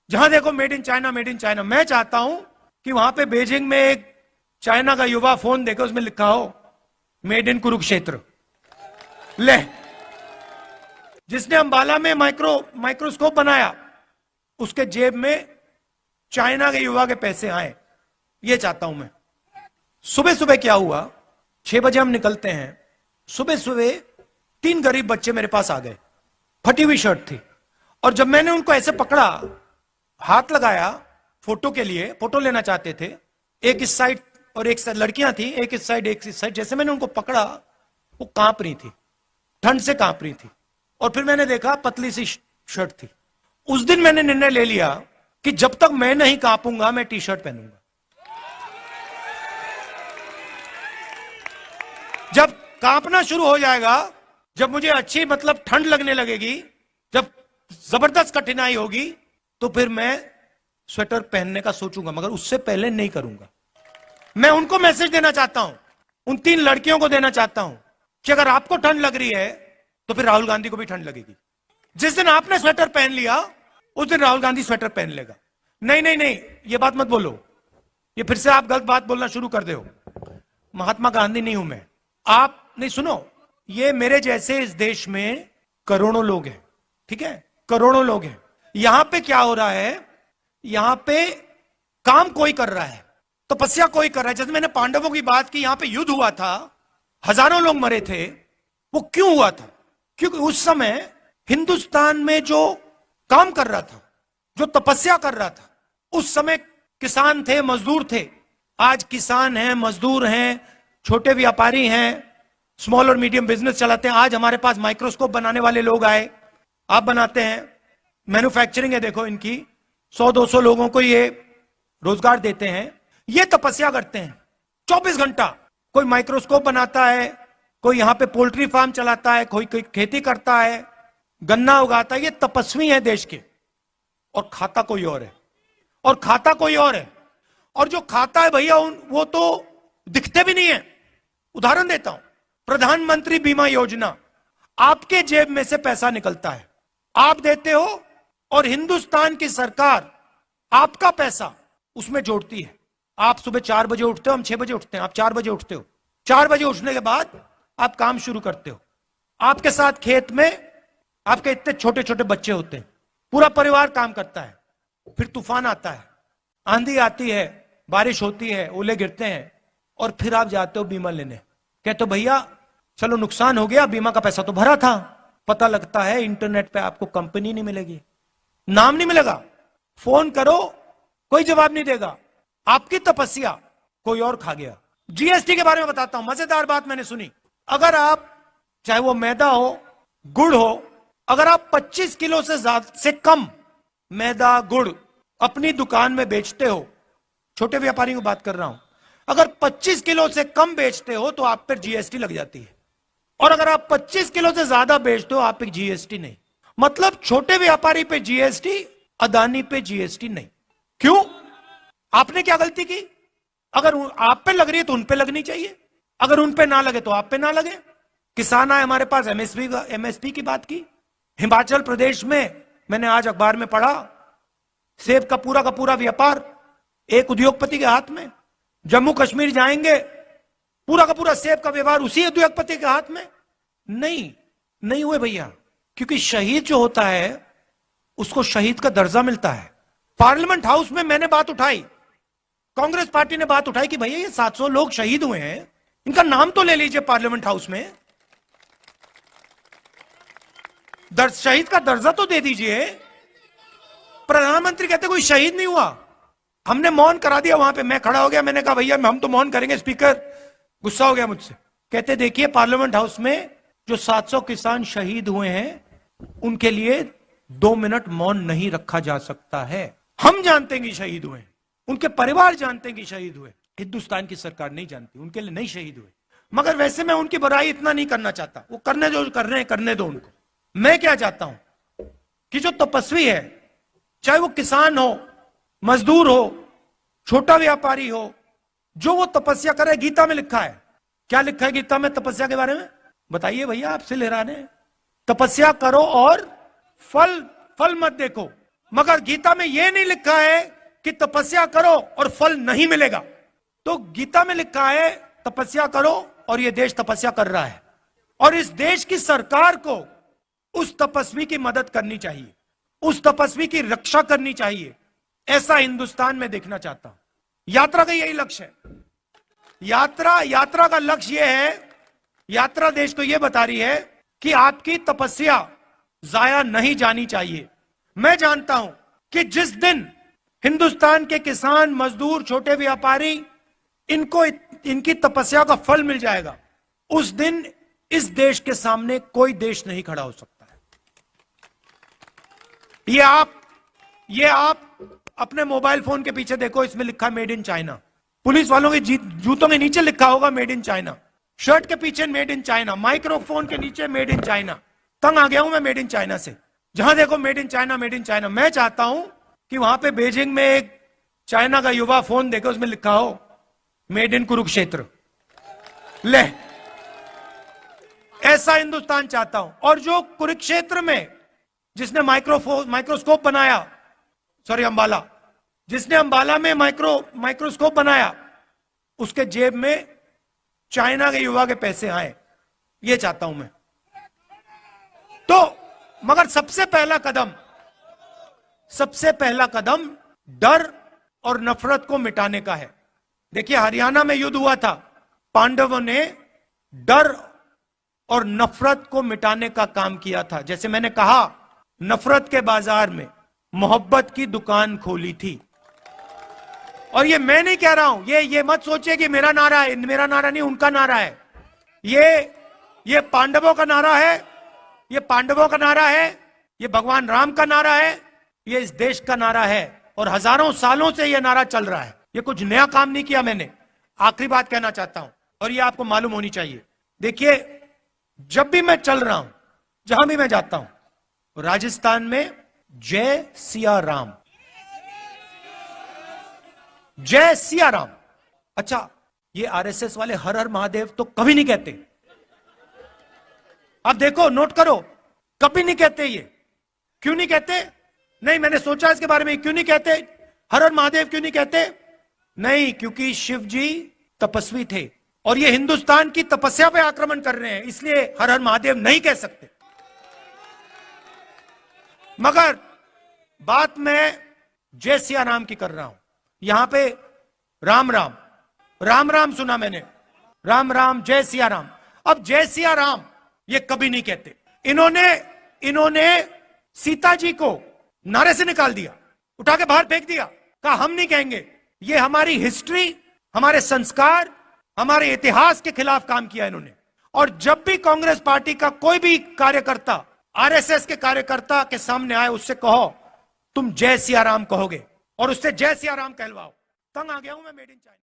जहां देखो made in China, made in China. मैं चाहता हूं कि वहां पे बीजिंग में एक चाइना का युवा फोन देखे, उसमें लिखा हो मेड इन कुरुक्षेत्र। ले, जिसने अंबाला में माइक्रोस्कोप बनाया, उसके जेब में चाइना के युवा के पैसे आए। ये चाहता हूं मैं। सुबह सुबह क्या हुआ, 6 बजे हम निकलते हैं। सुबह सुबह 3 गरीब बच्चे मेरे पास आ गए, फटी हुई शर्ट थी। और जब मैंने उनको ऐसे पकड़ा, हाथ लगाया फोटो के लिए, फोटो लेना चाहते थे, एक इस साइड और एक साइड लड़कियां थी, एक इस साइड एक इस साइड। जैसे मैंने उनको पकड़ा, वो कांप रही थी, ठंड से कांप रही थी। और फिर मैंने देखा पतली सी शर्ट थी। उस दिन मैंने निर्णय ले लिया कि जब तक मैं नहीं कांपूंगा, मैं टी शर्ट पहनूंगा। जब कांपना शुरू हो जाएगा, जब मुझे अच्छी मतलब ठंड लगने लगेगी, जब जबरदस्त कठिनाई होगी, तो फिर मैं स्वेटर पहनने का सोचूंगा, मगर उससे पहले नहीं करूंगा। मैं उनको मैसेज देना चाहता हूं, उन 3 लड़कियों को देना चाहता हूं कि अगर आपको ठंड लग रही है तो फिर राहुल गांधी को भी ठंड लगेगी। जिस दिन आपने स्वेटर पहन लिया, उस दिन राहुल गांधी स्वेटर पहन लेगा। नहीं नहीं नहीं, ये बात मत बोलो, ये फिर से आप गलत बात बोलना शुरू कर दो। महात्मा गांधी नहीं हूं मैं। आप नहीं, सुनो, ये मेरे जैसे इस देश में करोड़ों लोग हैं, ठीक है, करोड़ों लोग हैं। यहां पे क्या हो रहा है, यहां पे काम कोई कर रहा है, तपस्या कोई कर रहा है। जैसे मैंने पांडवों की बात की, यहां पे युद्ध हुआ था, हजारों लोग मरे थे। वो क्यों हुआ था? क्योंकि उस समय हिंदुस्तान में जो काम कर रहा था, जो तपस्या कर रहा था, उस समय किसान थे, मजदूर थे। आज किसान हैं, मजदूर हैं, छोटे व्यापारी हैं, स्मॉल और मीडियम बिजनेस चलाते हैं। आज हमारे पास माइक्रोस्कोप बनाने वाले लोग आए, आप बनाते हैं, मैन्युफैक्चरिंग है, देखो इनकी 100-200 लोगों को ये रोजगार देते हैं। ये तपस्या करते हैं 24 घंटा। कोई माइक्रोस्कोप बनाता है, कोई यहां पे पोल्ट्री फार्म चलाता है, कोई खेती करता है, गन्ना उगाता है। ये तपस्वी है देश के, और खाता कोई और है, और खाता कोई और है। और जो खाता है भैया, वो तो दिखते भी नहीं है। उदाहरण देता हूं, प्रधानमंत्री बीमा योजना, आपके जेब में से पैसा निकलता है, आप देते हो, और हिंदुस्तान की सरकार आपका पैसा उसमें जोड़ती है। आप सुबह 4 बजे उठते हो, हम 6 बजे उठते हैं, आप 4 बजे उठते हो। 4 बजे उठने के बाद आप काम शुरू करते हो। आपके साथ खेत में आपके इतने छोटे छोटे बच्चे होते हैं, पूरा परिवार काम करता है। फिर तूफान आता है, आंधी आती है, बारिश होती है, ओले गिरते हैं, और फिर आप जाते हो बीमा लेने। कहते हो भैया चलो नुकसान हो गया, बीमा का पैसा तो भरा था। पता लगता है इंटरनेट पे आपको कंपनी नहीं मिलेगी, नाम नहीं मिलेगा, फोन करो कोई जवाब नहीं देगा। आपकी तपस्या कोई और खा गया। जीएसटी के बारे में बताता हूं, मजेदार बात मैंने सुनी। अगर आप, चाहे वो मैदा हो, गुड़ हो, अगर आप 25 किलो से कम मैदा गुड़ अपनी दुकान में बेचते हो, छोटे व्यापारी की बात कर रहा हूं, अगर 25 किलो से कम बेचते हो तो आप पर जीएसटी लग जाती है। और अगर आप 25 किलो से ज्यादा बेचते हो, आप पे जीएसटी नहीं। मतलब छोटे व्यापारी पे जीएसटी, अदानी पे जीएसटी नहीं। क्यों? आपने क्या गलती की? अगर आप पे लग रही है तो उन पे लगनी चाहिए, अगर उन पे ना लगे तो आप पे ना लगे। किसान आए हमारे पास, एमएसपी की बात की। हिमाचल प्रदेश में मैंने आज अखबार में पढ़ा, सेब का पूरा व्यापार एक उद्योगपति के हाथ में। जम्मू कश्मीर जाएंगे, पूरा का पूरा सेब का व्यवहार उसी उद्योगपति के हाथ में। नहीं हुए भैया, क्योंकि शहीद जो होता है उसको शहीद का दर्जा मिलता है। पार्लियामेंट हाउस में मैंने बात उठाई, कांग्रेस पार्टी ने बात उठाई कि भैया ये 700 लोग शहीद हुए हैं, इनका नाम तो ले लीजिए पार्लियामेंट हाउस में, शहीद का दर्जा तो दे दीजिए। प्रधानमंत्री कहते कोई शहीद नहीं हुआ, हमने मौन करा दिया। वहां पे मैं खड़ा हो गया, मैंने कहा भैया हम तो मौन करेंगे। स्पीकर गुस्सा हो गया मुझसे, कहते देखिए पार्लियामेंट हाउस में जो 700 किसान शहीद हुए हैं उनके लिए 2 मिनट मौन नहीं रखा जा सकता है। हम जानते हैं कि शहीद हुए, उनके परिवार जानते हैं कि शहीद हुए, हिंदुस्तान की सरकार नहीं जानती, उनके लिए नहीं शहीद हुए। मगर वैसे मैं उनकी बुराई इतना नहीं करना चाहता, वो करने जो कर रहे हैं करने दो उनको। मैं क्या चाहता हूं कि जो तपस्वी है, चाहे वो किसान हो, मजदूर हो, छोटा व्यापारी हो, जो वो तपस्या करे। गीता में लिखा है, क्या लिखा है गीता में तपस्या के बारे में? बताइए भैया, आपसे लहराने। तपस्या करो और फल मत देखो, मगर गीता में यह नहीं लिखा है कि तपस्या करो और फल नहीं मिलेगा। तो गीता में लिखा है तपस्या करो, और यह देश तपस्या कर रहा है, और इस देश की सरकार को उस तपस्वी की मदद करनी चाहिए, उस तपस्वी की रक्षा करनी चाहिए। ऐसा हिंदुस्तान में देखना चाहता हूं। यात्रा का यही लक्ष्य है। यात्रा का लक्ष्य यह है, यात्रा देश को यह बता रही है कि आपकी तपस्या जाया नहीं जानी चाहिए। मैं जानता हूं कि जिस दिन हिंदुस्तान के किसान, मजदूर, छोटे व्यापारी, इनको इनकी तपस्या का फल मिल जाएगा, उस दिन इस देश के सामने कोई देश नहीं खड़ा हो सकता है। ये आप अपने मोबाइल फोन के पीछे देखो, इसमें लिखा मेड इन चाइना। पुलिस वालों के जूतों के नीचे लिखा होगा मेड इन चाइना, शर्ट के पीछे मेड इन चाइना, माइक्रोफोन के नीचे मेड इन चाइना। तंग आ गया हूं मैं मेड इन चाइना से। जहां देखो made in China, made in China. मैं चाहता हूं कि वहां पे बीजिंग में एक चाइना का युवा फोन देखे, उसमें लिखा हो मेड इन कुरुक्षेत्र। ले, ऐसा हिंदुस्तान चाहता हूं। और जो कुरुक्षेत्र में जिसने माइक्रोस्कोप बनाया, सॉरी अंबाला, जिसने अंबाला में माइक्रोस्कोप बनाया, उसके जेब में चाइना के युवा के पैसे आए, ये चाहता हूं मैं। तो मगर सबसे पहला कदम डर और नफरत को मिटाने का है। देखिए, हरियाणा में युद्ध हुआ था, पांडवों ने डर और नफरत को मिटाने का काम किया था। जैसे मैंने कहा, नफरत के बाजार में मोहब्बत की दुकान खोली थी। और ये मैं नहीं कह रहा हूं, ये मत सोचिए कि मेरा नारा है। मेरा नारा नहीं, उनका नारा है। ये पांडवों का नारा है, ये पांडवों का नारा है, ये भगवान राम का नारा है, ये इस देश का नारा है। और हजारों सालों से यह नारा चल रहा है। ये कुछ नया काम नहीं किया मैंने। आखिरी बात कहना चाहता हूं, और ये आपको मालूम होनी चाहिए। देखिए, जब भी मैं चल रहा हूं, जहां भी मैं जाता हूं, राजस्थान में जय सिया राम, जय सिया राम। अच्छा, ये आरएसएस वाले हर हर महादेव तो कभी नहीं कहते। अब देखो, नोट करो, कभी नहीं कहते। ये क्यों नहीं कहते? नहीं, मैंने सोचा इसके बारे में, क्यों नहीं कहते हर हर महादेव, क्यों नहीं कहते? नहीं, क्योंकि शिव जी तपस्वी थे और ये हिंदुस्तान की तपस्या पे आक्रमण कर रहे हैं, इसलिए हर हर महादेव नहीं कह सकते। मगर बात मैं जय सिया राम की कर रहा हूं। यहां पे राम राम, राम राम सुना मैंने, राम राम, जय सिया राम। अब जय सिया राम ये कभी नहीं कहते। इन्होंने सीता जी को नारे से निकाल दिया, उठा के बाहर फेंक दिया, कहा हम नहीं कहेंगे। ये हमारी हिस्ट्री, हमारे संस्कार, हमारे इतिहास के खिलाफ काम किया इन्होंने। और जब भी कांग्रेस पार्टी का कोई भी कार्यकर्ता आरएसएस के कार्यकर्ता के सामने आए, उससे कहो तुम जय सिया राम कहोगे, और उससे जय सिया राम कहलवाओ। तंग आ गया हूं मैं मेड इन चाइना।